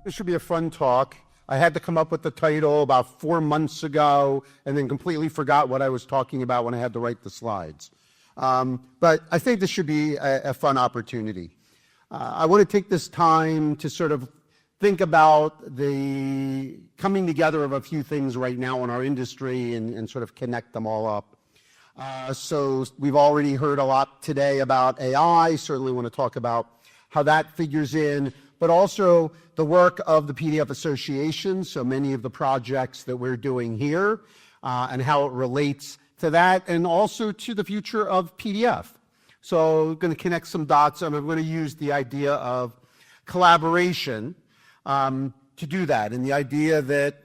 This should be a fun talk. I had to come up with the title about 4 months ago and then completely forgot what I was talking about when I had to write the slides. But I think this should be a fun opportunity. I want to take this time to sort of think about the coming together of a few things right now in our industry and sort of connect them all up. So we've already heard a lot today about AI. Certainly want to talk about how that figures in, but also the work of the PDF Association, so many of the projects that we're doing here, and how it relates to that, and also to the future of PDF. So I'm going to connect some dots, and I'm going to use the idea of collaboration to do that, and the idea that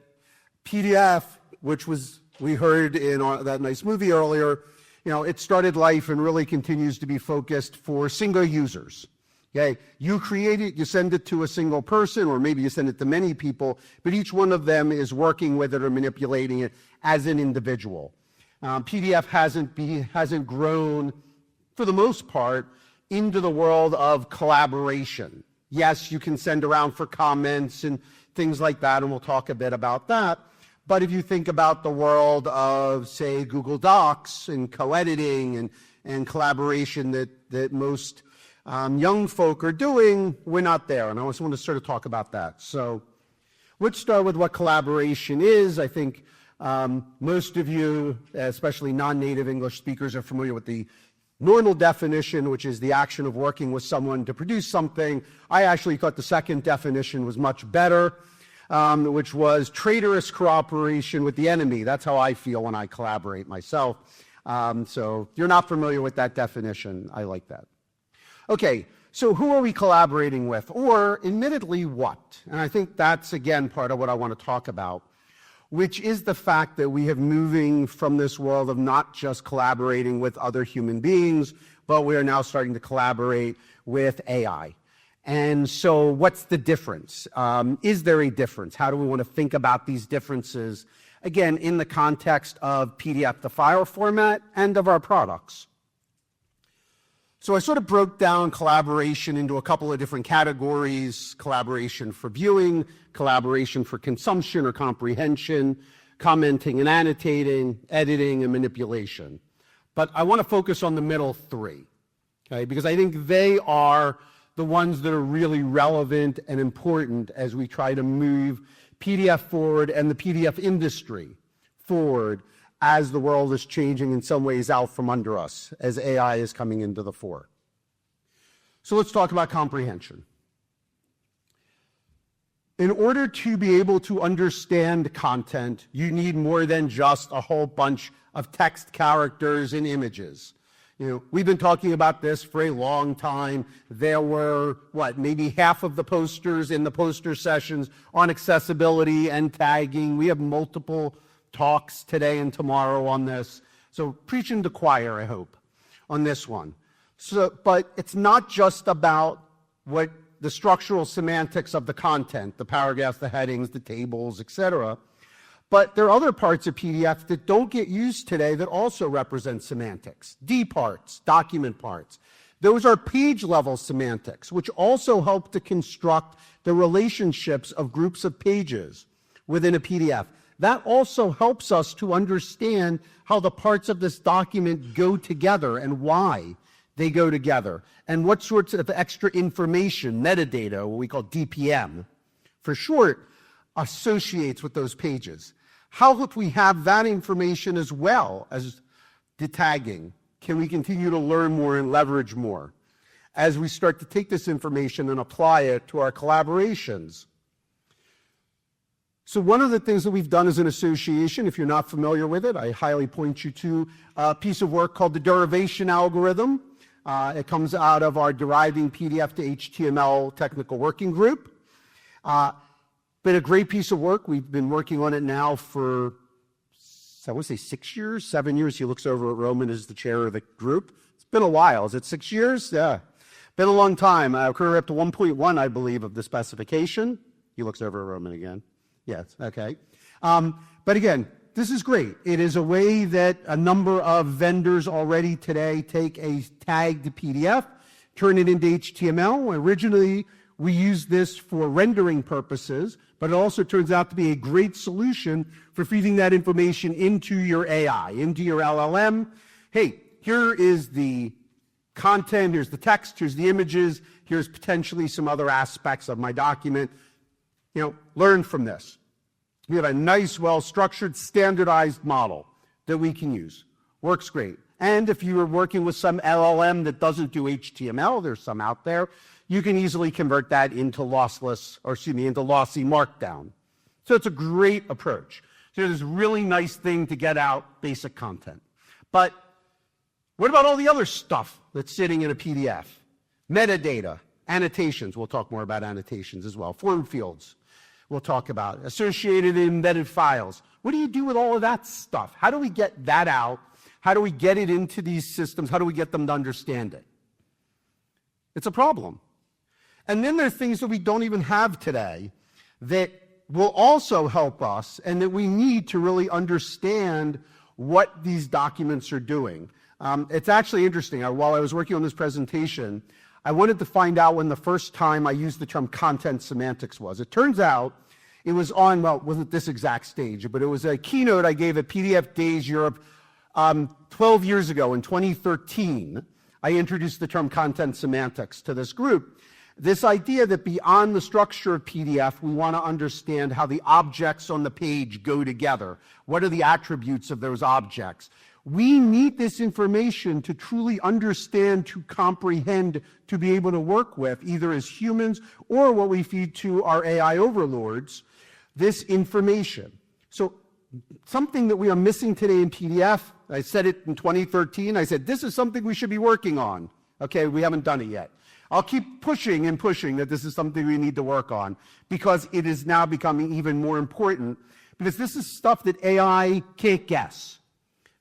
PDF, which was we heard in that nice movie earlier, it started life and really continues to be focused for single users. Okay, you create it, you send it to a single person, or maybe you send it to many people, but each one of them is working with it or manipulating it as an individual. PDF hasn't grown, for the most part, into the world of collaboration. Yes, you can send around for comments and things like that, and we'll talk a bit about that. But if you think about the world of, say, Google Docs and co-editing and collaboration that most young folk are doing, we're not there, and I just want to sort of talk about that. So let's start with what collaboration is. I think most of you, especially non-native English speakers, are familiar with the normal definition, which is the action of working with someone to produce something. I actually thought the second definition was much better, which was traitorous cooperation with the enemy. That's how I feel when I collaborate myself. So if you're not familiar with that definition, I like that. Okay, so who are we collaborating with? Or, admittedly, what? And I think that's, again, part of what I want to talk about, which is the fact that we have moving from this world of not just collaborating with other human beings, but we are now starting to collaborate with AI. And so what's the difference? Is there a difference? How do we want to think about these differences, again, in the context of PDF, the file format, and of our products? So I sort of broke down collaboration into a couple of different categories: collaboration for viewing, collaboration for consumption or comprehension, commenting and annotating, editing, and manipulation. But I want to focus on the middle three, okay, because I think they are the ones that are really relevant and important as we try to move PDF forward and the PDF industry forward as the world is changing in some ways out from under us, as AI is coming into the fore. So let's talk about comprehension. In order to be able to understand content, you need more than just a whole bunch of text, characters, and images. We've been talking about this for a long time. There were, maybe half of the posters in the poster sessions on accessibility and tagging. We have multiple talks today and tomorrow on this. So preaching to choir, I hope, on this one. But it's not just about what the structural semantics of the content, the paragraphs, the headings, the tables, etc. But there are other parts of PDF that don't get used today that also represent semantics. D parts, document parts. Those are page-level semantics, which also help to construct the relationships of groups of pages within a PDF. That also helps us to understand how the parts of this document go together and why they go together, and what sorts of extra information, metadata, what we call DPM for short, associates with those pages. How if we have that information as well as the tagging? Can we continue to learn more and leverage more as we start to take this information and apply it to our collaborations? So one of the things that we've done as an association, if you're not familiar with it, I highly point you to a piece of work called the derivation algorithm. It comes out of our deriving PDF to HTML technical working group. Been a great piece of work. We've been working on it now for, I would say 6 years, 7 years. He looks over at Roman as the chair of the group. It's been a while. Is it 6 years? Yeah. Been a long time. We're up to 1.1, I believe, of the specification. He looks over at Roman again. Yes, okay. But again, this is great. It is a way that a number of vendors already today take a tagged PDF, turn it into HTML. Originally, we use this for rendering purposes, but it also turns out to be a great solution for feeding that information into your AI, into your LLM. Hey, here is the content, here's the text, here's the images, here's potentially some other aspects of my document. Learn from this. We have a nice, well-structured, standardized model that we can use. Works great. And if you are working with some LLM that doesn't do HTML, there's some out there, you can easily convert that into lossy markdown. So it's a great approach. So it's a really nice thing to get out basic content. But what about all the other stuff that's sitting in a PDF? Metadata, annotations, we'll talk more about annotations as well, form fields, we'll talk about associated embedded files. What do you do with all of that stuff? How do we get that out? How do we get it into these systems? How do we get them to understand it? It's a problem. And then there are things that we don't even have today that will also help us and that we need to really understand what these documents are doing. It's actually interesting. While I was working on this presentation, I wanted to find out when the first time I used the term content semantics was. It turns out it was on, well, it wasn't this exact stage, but it was a keynote I gave at PDF Days Europe 12 years ago in 2013. I introduced the term content semantics to this group. This idea that beyond the structure of PDF, we want to understand how the objects on the page go together. What are the attributes of those objects? We need this information to truly understand, to comprehend, to be able to work with, either as humans or what we feed to our AI overlords, this information. So something that we are missing today in PDF, I said it in 2013, I said, this is something we should be working on. Okay, we haven't done it yet. I'll keep pushing and pushing that this is something we need to work on because it is now becoming even more important because this is stuff that AI can't guess.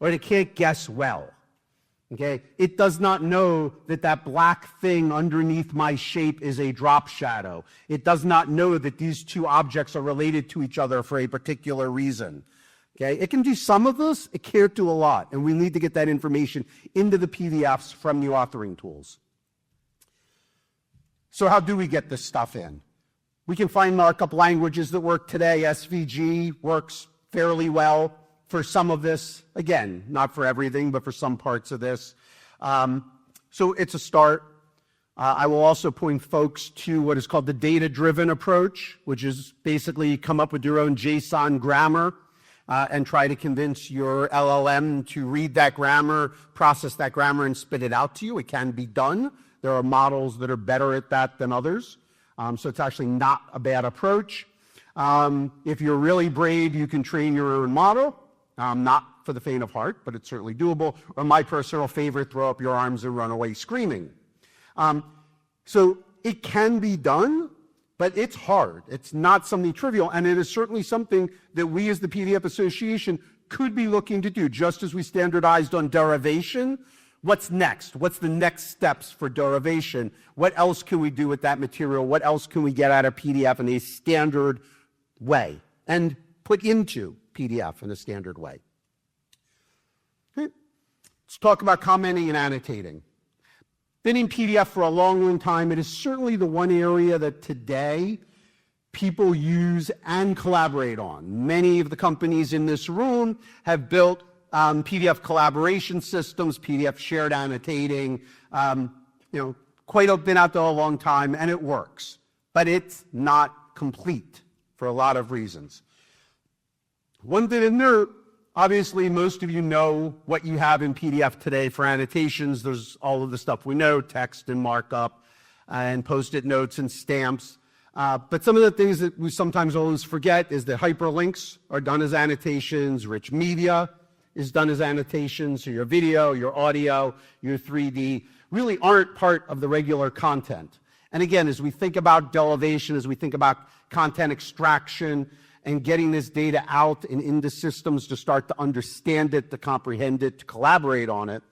Or it can't guess well, okay? It does not know that that black thing underneath my shape is a drop shadow. It does not know that these two objects are related to each other for a particular reason, okay? It can do some of this, it can't do a lot, and we need to get that information into the PDFs from the authoring tools. So how do we get this stuff in? We can find markup languages that work today. SVG works fairly well for some of this, again, not for everything, but for some parts of this. So it's a start. I will also point folks to what is called the data-driven approach, which is basically come up with your own JSON grammar and try to convince your LLM to read that grammar, process that grammar, and spit it out to you. It can be done. There are models that are better at that than others. So it's actually not a bad approach. If you're really brave, you can train your own model. Not for the faint of heart, but it's certainly doable. Or my personal favorite, throw up your arms and run away screaming. So it can be done, but it's hard. It's not something trivial, and it is certainly something that we as the PDF Association could be looking to do. Just as we standardized on derivation, what's next? What's the next steps for derivation? What else can we do with that material? What else can we get out of PDF in a standard way and put into PDF in a standard way? Okay. Let's talk about commenting and annotating. Been in PDF for a long, long time. It is certainly the one area that today people use and collaborate on. Many of the companies in this room have built PDF collaboration systems, PDF shared annotating, been out there a long time, and it works. But it's not complete for a lot of reasons. One thing to note, obviously most of you know what you have in PDF today for annotations. There's all of the stuff we know, text and markup and post-it notes and stamps. But some of the things that we sometimes always forget is that hyperlinks are done as annotations, rich media is done as annotations, so your video, your audio, your 3D really aren't part of the regular content. And again, as we think about derivation, as we think about content extraction, and getting this data out and into systems to start to understand it, to comprehend it, to collaborate on it,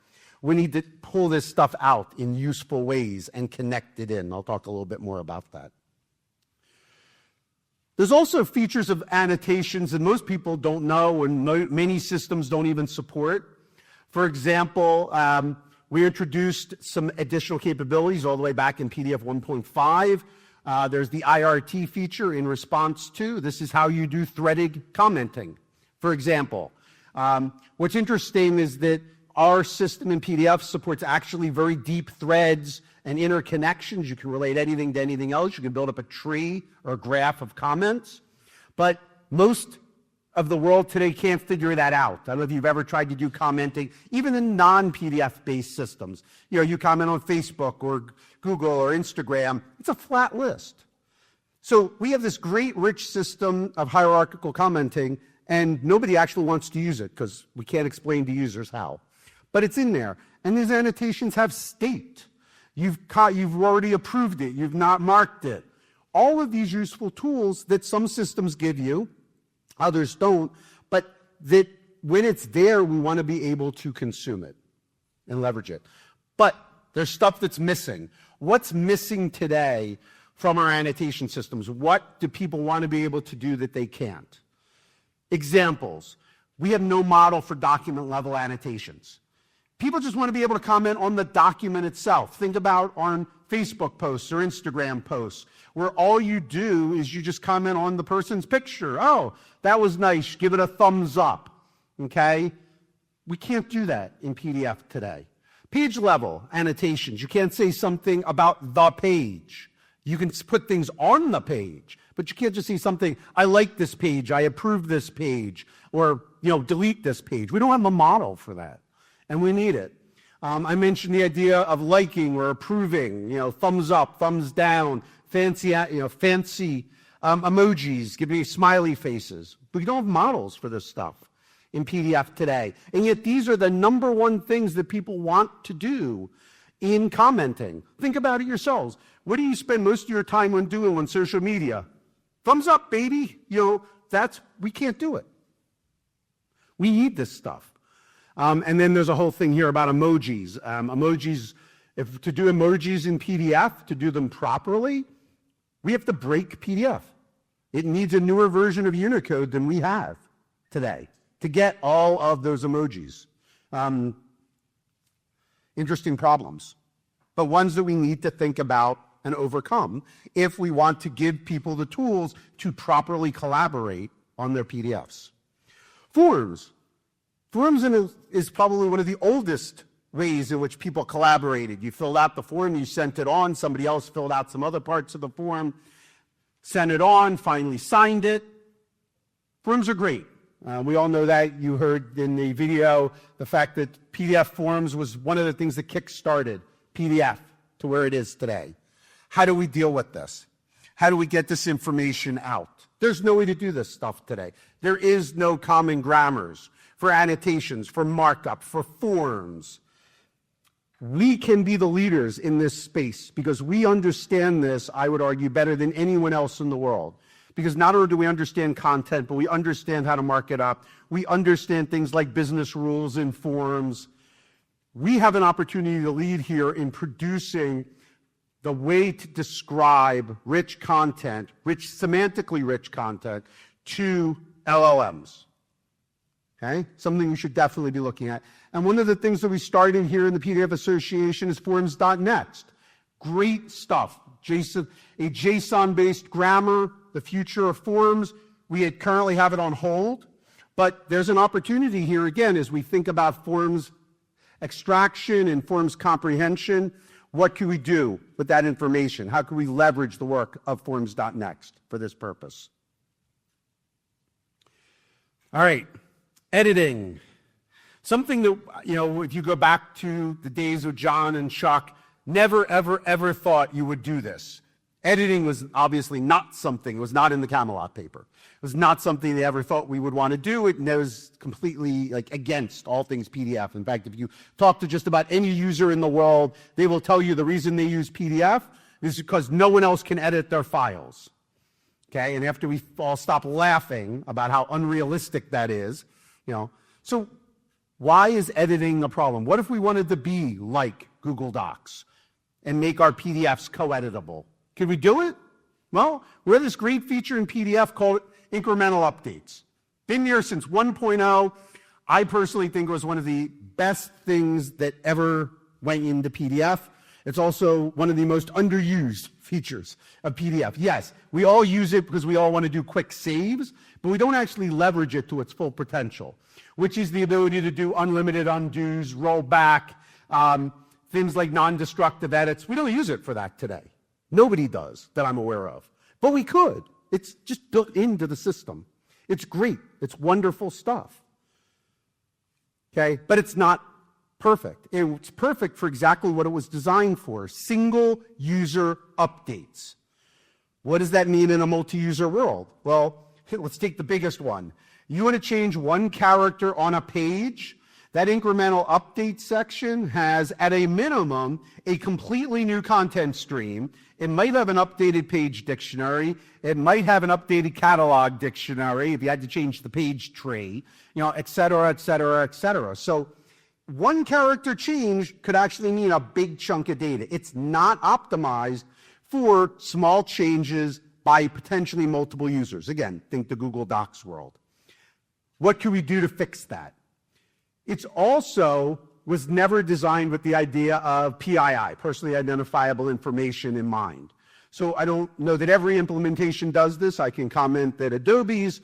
we need to pull this stuff out in useful ways and connect it in. I'll talk a little bit more about that. There's also features of annotations that most people don't know and many systems don't even support. For example, we introduced some additional capabilities all the way back in PDF 1.5. There's the IRT feature in response to. This is how you do threaded commenting, for example. What's interesting is that our system in PDF supports actually very deep threads and interconnections. You can relate anything to anything else. You can build up a tree or a graph of comments. But most of the world today can't figure that out. I don't know if you've ever tried to do commenting, even in non-PDF based systems. You comment on Facebook or Google or Instagram. It's a flat list. So we have this great rich system of hierarchical commenting, and nobody actually wants to use it because we can't explain to users how. But it's in there. And these annotations have state. You've already approved it. You've not marked it. All of these useful tools that some systems give you, others don't, but that when it's there, we want to be able to consume it and leverage it. But there's stuff that's missing. What's missing today from our annotation systems? What do people want to be able to do that they can't? Examples. We have no model for document level annotations. People just want to be able to comment on the document itself. Think about on Facebook posts or Instagram posts, where all you do is you just comment on the person's picture. Oh, that was nice. Give it a thumbs up. Okay? We can't do that in PDF today. Page level annotations. You can't say something about the page. You can put things on the page, but you can't just say something, I like this page, I approve this page, or delete this page. We don't have a model for that. And we need it. I mentioned the idea of liking or approving, thumbs up, thumbs down, fancy emojis, giving smiley faces. But we don't have models for this stuff in PDF today. And yet these are the number one things that people want to do in commenting. Think about it yourselves. What do you spend most of your time on doing on social media? Thumbs up, baby. We can't do it. We need this stuff. And then there's a whole thing here about emojis. To do emojis in PDF, to do them properly, we have to break PDF. It needs a newer version of Unicode than we have today to get all of those emojis. Interesting problems, but ones that we need to think about and overcome if we want to give people the tools to properly collaborate on their PDFs. Forms. Forms is probably one of the oldest ways in which people collaborated. You filled out the form, you sent it on, somebody else filled out some other parts of the form, sent it on, finally signed it. Forms are great. We all know that. You heard in the video the fact that PDF forms was one of the things that kick-started PDF to where it is today. How do we deal with this? How do we get this information out? There's no way to do this stuff today. There is no common grammars for annotations, for markup, for forms. We can be the leaders in this space because we understand this, I would argue, better than anyone else in the world. Because not only do we understand content, but we understand how to mark it up. We understand things like business rules and forms. We have an opportunity to lead here in producing the way to describe rich content, semantically rich content, to LLMs. Okay? Something you should definitely be looking at. And one of the things that we started here in the PDF Association is Forms.next. Great stuff. A JSON-based grammar, the future of forms. We currently have it on hold, but there's an opportunity here again as we think about forms extraction and forms comprehension. What can we do with that information? How can we leverage the work of Forms.next for this purpose? All right. Editing. Something that, if you go back to the days of John and Chuck, never, ever, ever thought you would do this. Editing was obviously not something, it was not in the Camelot paper. It was not something they ever thought we would want to do. It was completely against all things PDF. In fact, if you talk to just about any user in the world, they will tell you the reason they use PDF is because no one else can edit their files. Okay, and after we all stop laughing about how unrealistic that is, so why is editing a problem? What if we wanted to be like Google Docs and make our PDFs co-editable? Could we do it? Well, we have this great feature in PDF called incremental updates. Been there since 1.0. I personally think it was one of the best things that ever went into PDF. It's also one of the most underused features of PDF. Yes, we all use it because we all want to do quick saves, but we don't actually leverage it to its full potential, which is the ability to do unlimited undos, roll back, things like non-destructive edits. We don't use it for that today. Nobody does that I'm aware of. But we could. It's just built into the system. It's great. It's wonderful stuff. Okay? But it's not perfect. It's perfect for exactly what it was designed for, single user updates. What does that mean in a multi-user world? Well, let's take the biggest one. You want to change one character on a page, that incremental update section has, at a minimum, a completely new content stream. It might have an updated page dictionary. It might have an updated catalog dictionary if you had to change the page tree, et cetera, et cetera, et cetera. So one character change could actually mean a big chunk of data. It's not optimized for small changes by potentially multiple users. Again, think the Google Docs world. What can we do to fix that? It's also was never designed with the idea of PII, personally identifiable information, in mind. So I don't know that every implementation does this. I can comment that Adobe's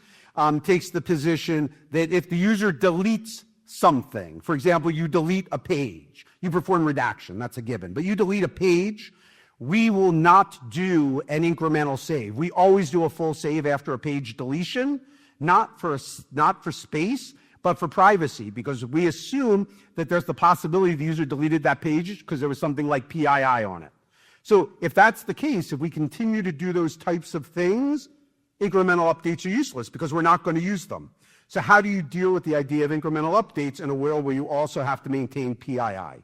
takes the position that if the user deletes something, for example, you delete a page, you perform redaction, that's a given, but you delete a page, we will not do an incremental save. We always do a full save after a page deletion, not for space, but for privacy, because we assume that there's the possibility the user deleted that page because there was something like PII on it. So if that's the case, if we continue to do those types of things, incremental updates are useless because we're not going to use them. So how do you deal with the idea of incremental updates in a world where you also have to maintain PII?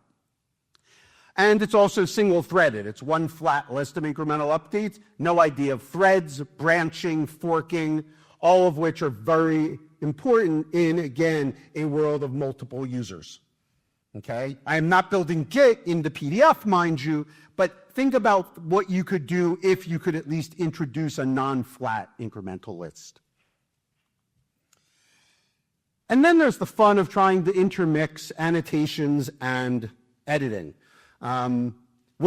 And it's also single-threaded. It's one flat list of incremental updates, no idea of threads, branching, forking, all of which are very important in, again, a world of multiple users. Okay? I am not building Git into PDF, mind you, but think about what you could do if you could at least introduce a non-flat incremental list. And then there's the fun of trying to intermix annotations and editing. One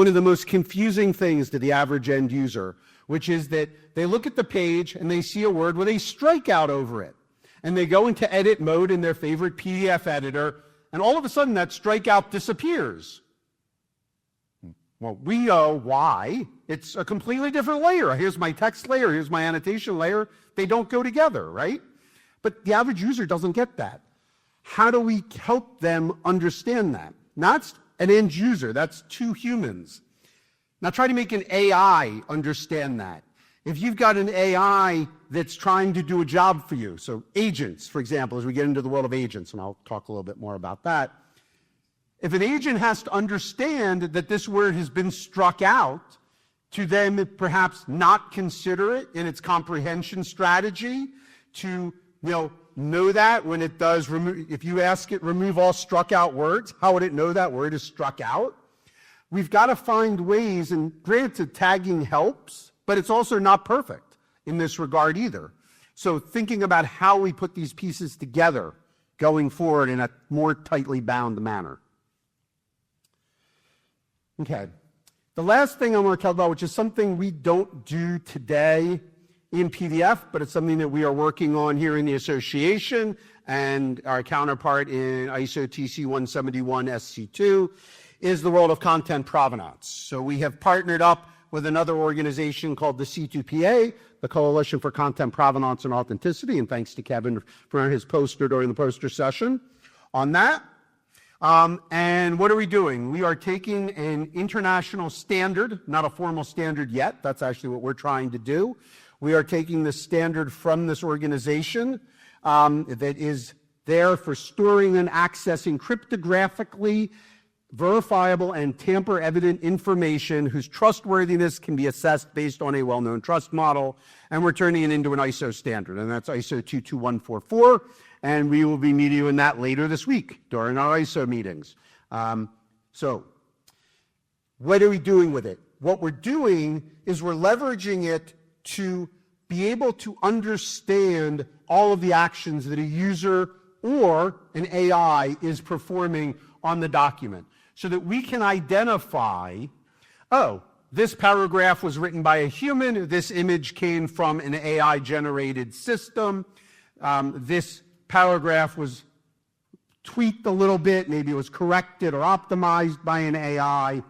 of the most confusing things to the average end user, which is that they look at the page and they see a word with a strikeout over it. And they go into edit mode in their favorite PDF editor, and all of a sudden that strikeout disappears. Well, we know why. It's a completely different layer. Here's my text layer, here's my annotation layer. They don't go together, right? But the average user doesn't get that. How do we help them understand that? Not an end user, that's two humans. Now try to make an AI understand that. If you've got an AI that's trying to do a job for you, so agents, for example, as we get into the world of agents, and I'll talk a little bit more about that, if an agent has to understand that this word has been struck out, to then perhaps not consider it in its comprehension strategy, to know that when it does remove, if you ask it remove all struck out words, how would it know that word is struck out? We've got to find ways, and granted, tagging helps, but it's also not perfect in this regard either. So thinking about how we put these pieces together going forward in a more tightly bound manner. Okay. The last thing I want to talk about, which is something we don't do today in PDF, but it's something that we are working on here in the association and our counterpart in ISO TC 171 SC2, is the world of content provenance. So we have partnered up with another organization called the C2PA, the Coalition for Content Provenance and Authenticity, and thanks to Kevin for his poster during the poster session on that. And what are we doing? We are taking an international standard, not a formal standard yet, that's actually what we're trying to do. We are taking the standard from this organization that is there for storing and accessing cryptographically verifiable and tamper-evident information whose trustworthiness can be assessed based on a well-known trust model, and we're turning it into an ISO standard, and that's ISO 22144, and we will be meeting in that later this week during our ISO meetings. So what are we doing with it? What we're doing is we're leveraging it to be able to understand all of the actions that a user or an AI is performing on the document, so that we can identify oh, this paragraph was written by a human, this image came from an AI-generated system, this paragraph was tweaked a little bit, maybe it was corrected or optimized by an AI.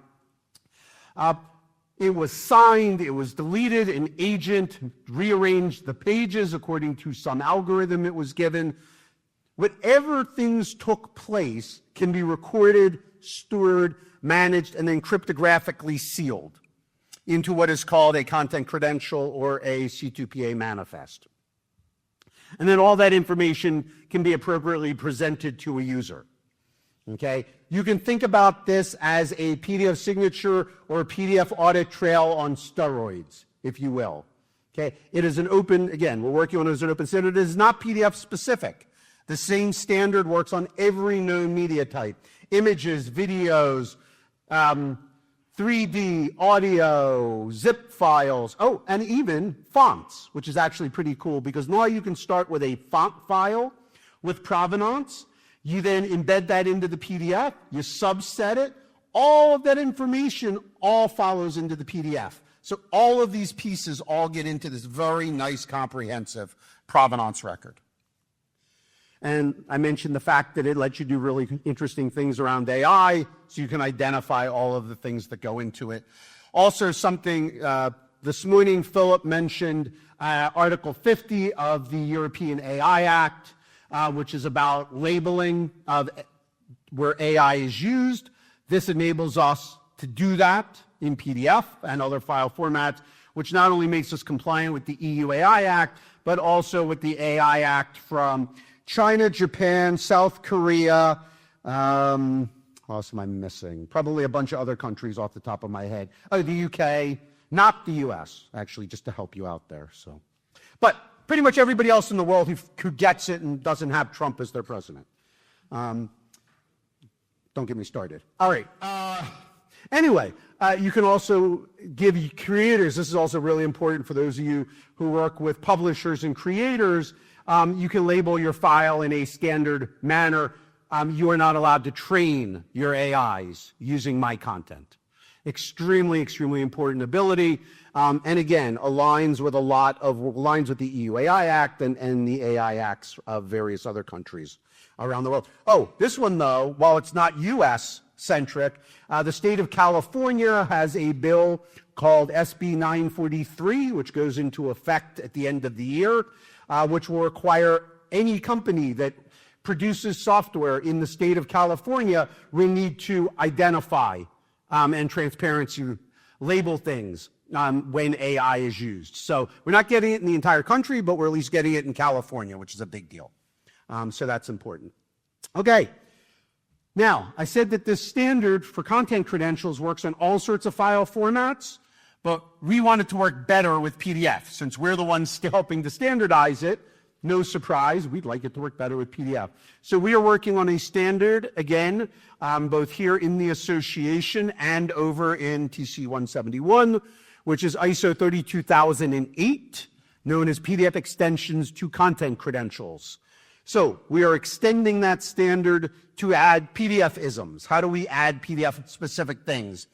It was signed, it was deleted, an agent rearranged the pages according to some algorithm it was given. Whatever things took place can be recorded, stored, managed, and then cryptographically sealed into what is called a content credential or a C2PA manifest. And then all that information can be appropriately presented to a user. Okay? You can think about this as a PDF signature or a PDF audit trail on steroids, if you will. Okay? It is an open, again, we're working on it as an open standard. It is not PDF specific. The same standard works on every known media type. Images, videos, 3D, audio, zip files, oh, and even fonts, which is actually pretty cool because now you can start with a font file with provenance. You then embed that into the PDF, you subset it, all of that information all follows into the PDF. So all of these pieces all get into this very nice comprehensive provenance record. And I mentioned the fact that it lets you do really interesting things around AI, so you can identify all of the things that go into it. Also something, this morning Philip mentioned Article 50 of the European AI Act, which is about labeling of where AI is used. This enables us to do that in PDF and other file formats, which not only makes us compliant with the EU AI Act, but also with the AI Act from China, Japan, South Korea, what else am I missing? Probably a bunch of other countries off the top of my head. Oh, the UK, not the US, actually, just to help you out there. So, but pretty much everybody else in the world who gets it and doesn't have Trump as their president. Don't get me started. All right. Anyway, you can also give creators, this is also really important for those of you who work with publishers and creators, you can label your file in a standard manner. You are not allowed to train your AIs using my content. Extremely, extremely important ability. And again, aligns with the EU AI Act and the AI Acts of various other countries around the world. Oh, this one though, while it's not US centric, the state of California has a bill called SB 943, which goes into effect at the end of the year, which will require any company that produces software in the state of California will need to identify and transparency label things when AI is used. So we're not getting it in the entire country, but we're at least getting it in California, which is a big deal. So that's important. Okay. Now, I said that this standard for content credentials works on all sorts of file formats, but we want it to work better with PDF. Since we're the ones still helping to standardize it, no surprise, we'd like it to work better with PDF. So we are working on a standard, again, both here in the association and over in TC 171, which is ISO 32008, known as PDF extensions to content credentials. So we are extending that standard to add PDF isms. How do we add PDF specific things?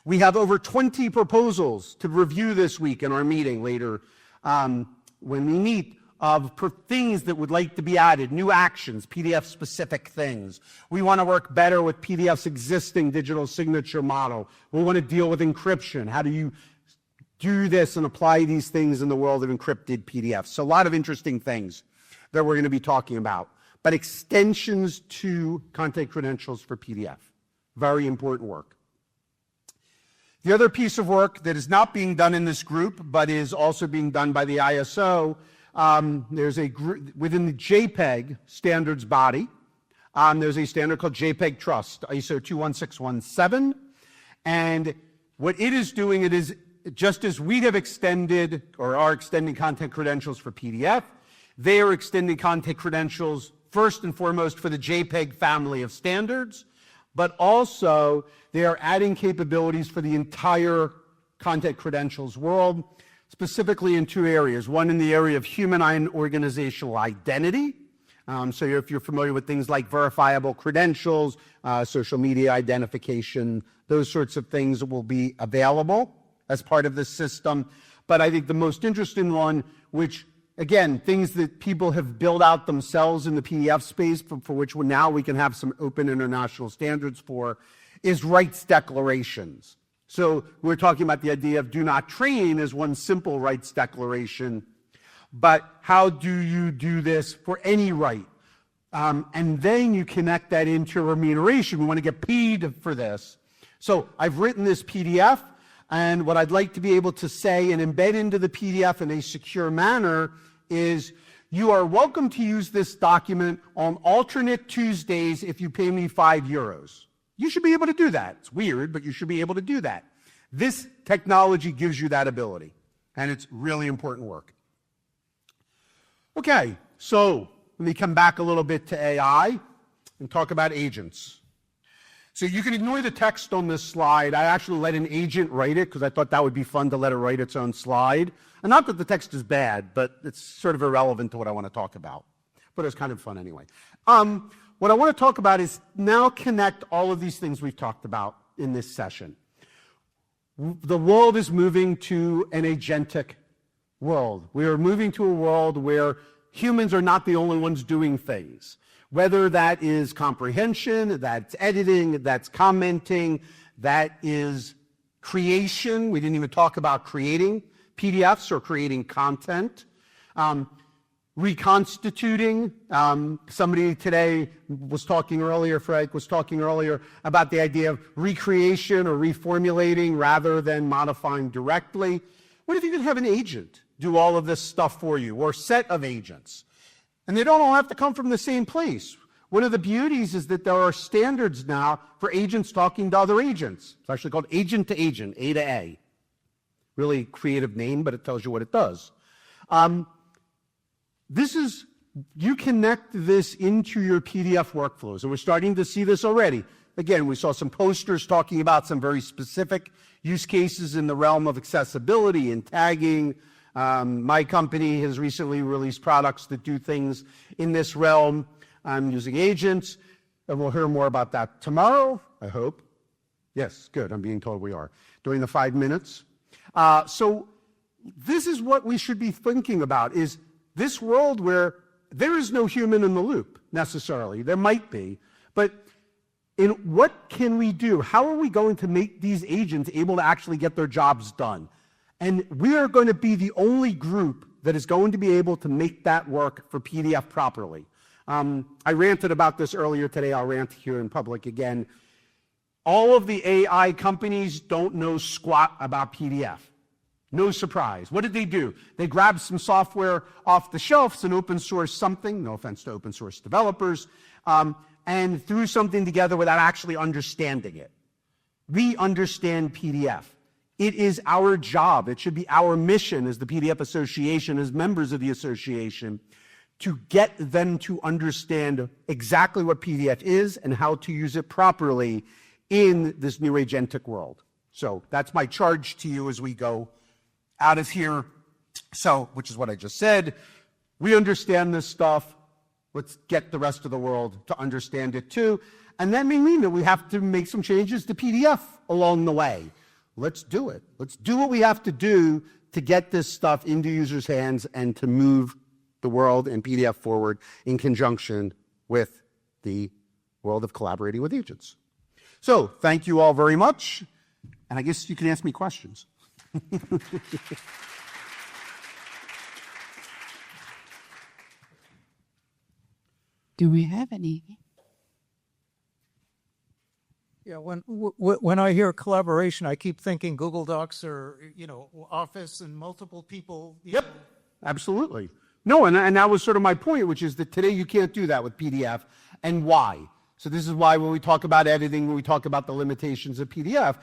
We have over 20 proposals to review this week in our meeting later when we meet of things that would like to be added, new actions, PDF-specific things. We want to work better with PDF's existing digital signature model. We want to deal with encryption. How do you do this and apply these things in the world of encrypted PDFs? So a lot of interesting things that we're going to be talking about. But extensions to content credentials for PDF. Very important work. The other piece of work that is not being done in this group, but is also being done by the ISO, there's a group within the JPEG standards body. There's a standard called JPEG Trust, ISO 21617. And what it is doing, it is just as we have extended or are extending content credentials for PDF, they are extending content credentials first and foremost for the JPEG family of standards, but also they are adding capabilities for the entire content credentials world, specifically in two areas. One in the area of human and organizational identity, So if you're familiar with things like verifiable credentials, social media identification, those sorts of things will be available as part of this system. But I think the most interesting one, which, again, things that people have built out themselves in the PDF space, for which now we can have some open international standards for, is rights declarations. So we're talking about the idea of do not train as one simple rights declaration, but how do you do this for any right? And then you connect that into remuneration. We want to get paid for this. So I've written this PDF, and what I'd like to be able to say and embed into the PDF in a secure manner is you are welcome to use this document on alternate Tuesdays if you pay me €5. You should be able to do that. It's weird, but you should be able to do that. This technology gives you that ability, and it's really important work. Okay, so let me come back a little bit to AI and talk about agents. So you can ignore the text on this slide. I actually let an agent write it because I thought that would be fun to let it write its own slide. And not that the text is bad, but it's sort of irrelevant to what I want to talk about. But it's kind of fun anyway. What I want to talk about is now connect all of these things we've talked about in this session. The world is moving to an agentic world. We are moving to a world where humans are not the only ones doing things. Whether that is comprehension, that's editing, that's commenting, that is creation. We didn't even talk about creating PDFs or creating content. Reconstituting. Somebody today was talking earlier, Frank was talking earlier about the idea of recreation or reformulating rather than modifying directly. What if you could have an agent do all of this stuff for you, or a set of agents? And they don't all have to come from the same place. One of the beauties is that there are standards now for agents talking to other agents. It's actually called agent to agent, A to A. Really creative name, but it tells you what it does. You connect this into your PDF workflows, and we're starting to see this already. Again, we saw some posters talking about some very specific use cases in the realm of accessibility and tagging. My company has recently released products that do things in this realm. I'm using agents, and we'll hear more about that tomorrow, I hope. Yes, good, I'm being told we are. During the 5 minutes. So this is what we should be thinking about, is this world where there is no human in the loop, necessarily. There might be, but in what can we do? How are we going to make these agents able to actually get their jobs done? And we are going to be the only group that is going to be able to make that work for PDF properly. I ranted about this earlier today. I'll rant here in public again. All of the AI companies don't know squat about PDF. No surprise. What did they do? They grabbed some software off the shelf, some open source something, no offense to open source developers, and threw something together without actually understanding it. We understand PDF. It is our job. It should be our mission as the PDF Association, as members of the association, to get them to understand exactly what PDF is and how to use it properly in this new agentic world. So that's my charge to you as we go out of here. So, which is what I just said. We understand this stuff. Let's get the rest of the world to understand it too. And that may mean that we have to make some changes to PDF along the way. Let's do it. Let's do what we have to do to get this stuff into users' hands and to move the world and PDF forward in conjunction with the world of collaborating with agents. So thank you all very much. And I guess you can ask me questions. Do we have any? Yeah, when I hear collaboration, I keep thinking Google Docs or, Office and multiple people. Yep, absolutely. No, and that was sort of my point, which is that today you can't do that with PDF, and why? So this is why when we talk about editing, when we talk about the limitations of PDF,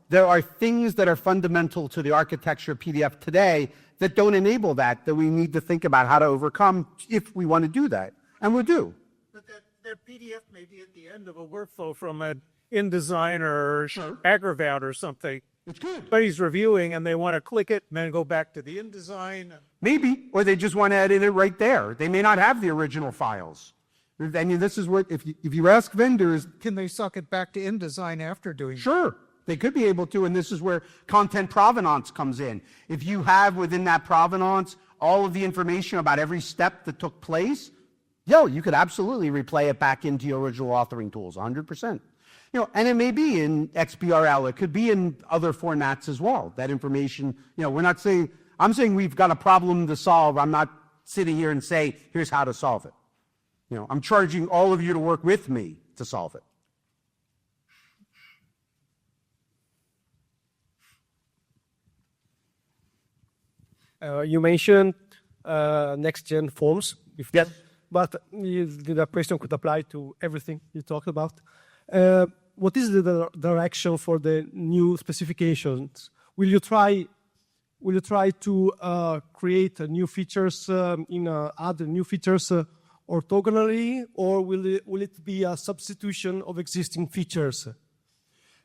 there are things that are fundamental to the architecture of PDF today that don't enable that we need to think about how to overcome if we want to do that, and we do. But that PDF may be at the end of a workflow from an InDesign or Acrobat or something. It's good. Somebody's reviewing and they want to click it and then go back to the InDesign. Maybe, or they just want to edit it right there. They may not have the original files. I mean, this is what, if you ask vendors, Can they suck it back to InDesign after doing? sure, they could be able to, and this is where content provenance comes in. If you have within that provenance all of the information about every step that took place, you could absolutely replay it back into your original authoring tools, 100%. And it may be in XBRL, it could be in other formats as well. That information, we're not saying, I'm saying we've got a problem to solve. I'm not sitting here and say, here's how to solve it. I'm charging all of you to work with me to solve it. You mentioned next-gen forms. Yes. But the question could apply to everything you talked about. What is the direction for the new specifications? Will you try to create new features add new features orthogonally, or will it be a substitution of existing features?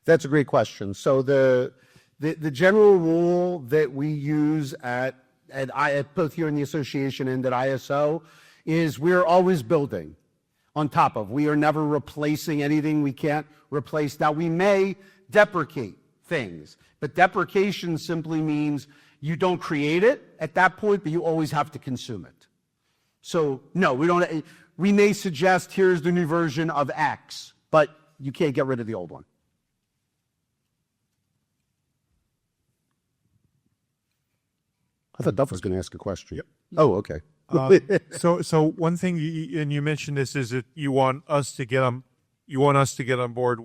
That's a great question. So the general rule that we use at both here in the association and at ISO is we're always building on top of. We are never replacing anything we can't replace. Now, we may deprecate things, but deprecation simply means you don't create it at that point, but you always have to consume it. So, no, we don't. We may suggest here's the new version of X, but you can't get rid of the old one. I thought Duff was going to ask a question. Yep. Oh, okay. So one thing, and you mentioned this, is that you want us to get on board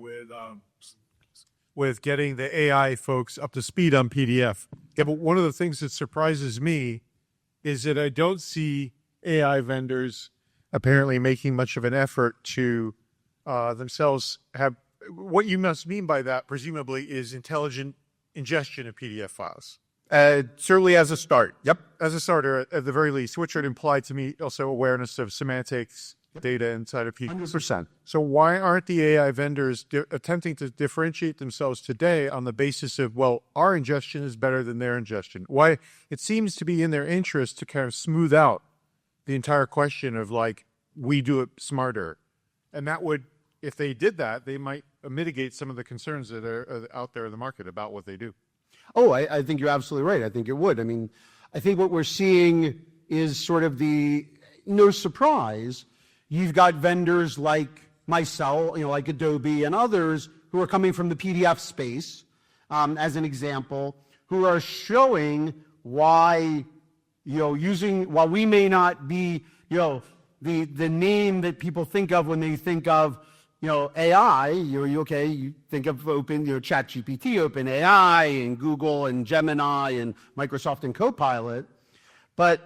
with getting the AI folks up to speed on PDF. Yeah, but one of the things that surprises me is that I don't see AI vendors apparently making much of an effort to themselves have. What you must mean by that, presumably, is intelligent ingestion of PDF files. Certainly as a start. Yep. As a starter, at the very least, which would imply to me also awareness of semantics data inside of PDF. 100%. So why aren't the AI vendors attempting to differentiate themselves today on the basis of, well, our ingestion is better than their ingestion? Why? It seems to be in their interest to kind of smooth out the entire question of, like, we do it smarter. And that would, if they did that, they might mitigate some of the concerns that are out there in the market about what they do. Oh, I think you're absolutely right. I think it would. I mean, I think what we're seeing is sort of no surprise, you've got vendors like myself, like Adobe and others who are coming from the PDF space, as an example, who are showing why, while we may not be, the name that people think of when they think of AI, you think of ChatGPT, OpenAI, and Google, and Gemini, and Microsoft, and Copilot. But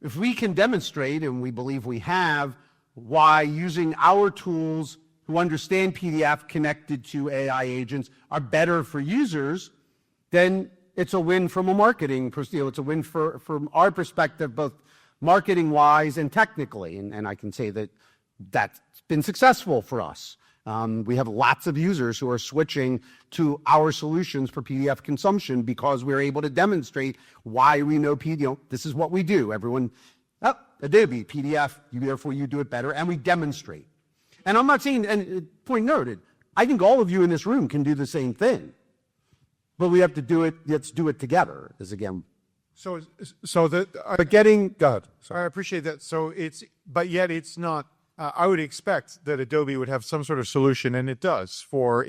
if we can demonstrate, and we believe we have, why using our tools who understand PDF connected to AI agents are better for users, then it's a win from a marketing perspective. It's a win from our perspective, both marketing-wise and technically. And I can say that that's been successful for us. We have lots of users who are switching to our solutions for PDF consumption because we're able to demonstrate why we know PDF. This is what we do. Everyone, Adobe, PDF, therefore you do it better, and we demonstrate. And I'm not saying, and point noted, I think all of you in this room can do the same thing. But we have to do it, let's do it together, is again. Go ahead. I appreciate that. But yet it's not. I would expect that Adobe would have some sort of solution, and it does, for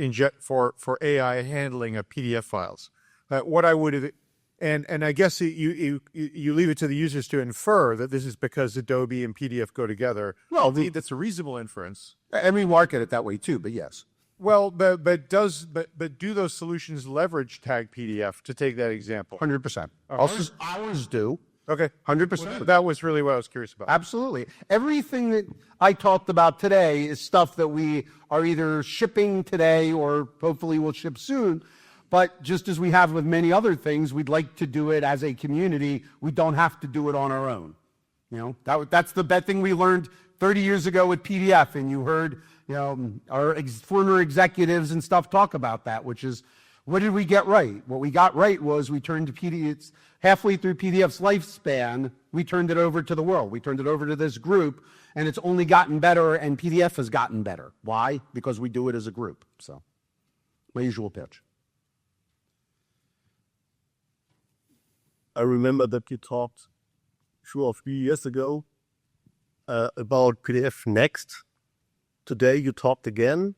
AI handling of PDF files. What I would, and I guess you leave it to the users to infer that this is because Adobe and PDF go together. Well, that's a reasonable inference. And we market it that way too, but yes. Well, but do those solutions leverage Tag PDF, to take that example? 100%. Ours do. Okay. 100%. That was really what I was curious about. Absolutely. Everything that I talked about today is stuff that we are either shipping today or hopefully will ship soon. But just as we have with many other things, we'd like to do it as a community. We don't have to do it on our own. That's the bad thing we learned 30 years ago with PDF, and you heard our former executives and stuff talk about that, which is What did we get right? What we got right was we turned to PDFs, halfway through PDF's lifespan, we turned it over to the world. We turned it over to this group, and it's only gotten better, and PDF has gotten better. Why? Because we do it as a group. So, my usual pitch. I remember that you talked 2 or 3 years ago about PDF Next. Today you talked again,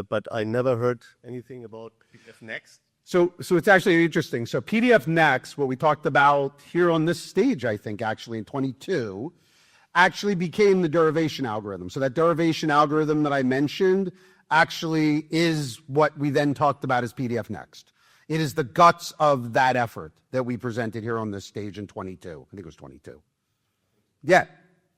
but I never heard anything about PDF Next. So it's actually interesting. So PDF Next, what we talked about here on this stage, I think actually in 22, actually became the derivation algorithm. So that derivation algorithm that I mentioned actually is what we then talked about as PDF Next. It is the guts of that effort that we presented here on this stage in 22. I think it was 22. Yeah.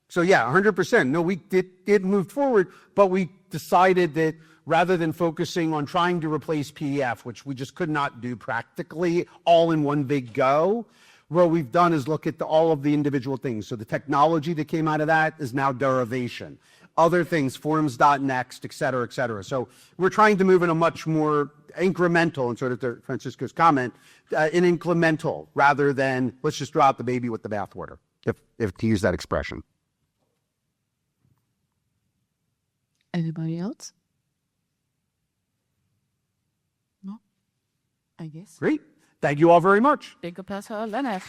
So yeah, 100%. No, we did move forward, but we decided that rather than focusing on trying to replace PDF, which we just could not do practically all in one big go, what we've done is look at all of the individual things. So the technology that came out of that is now derivation. Other things, forms.next, et cetera, et cetera. So we're trying to move in a much more incremental, and sort of to Francisco's comment, an incremental rather than let's just throw out the baby with the bathwater, if to use that expression. Anybody else? No? I guess. Great. Thank you all very much. Take a pass, Lennart.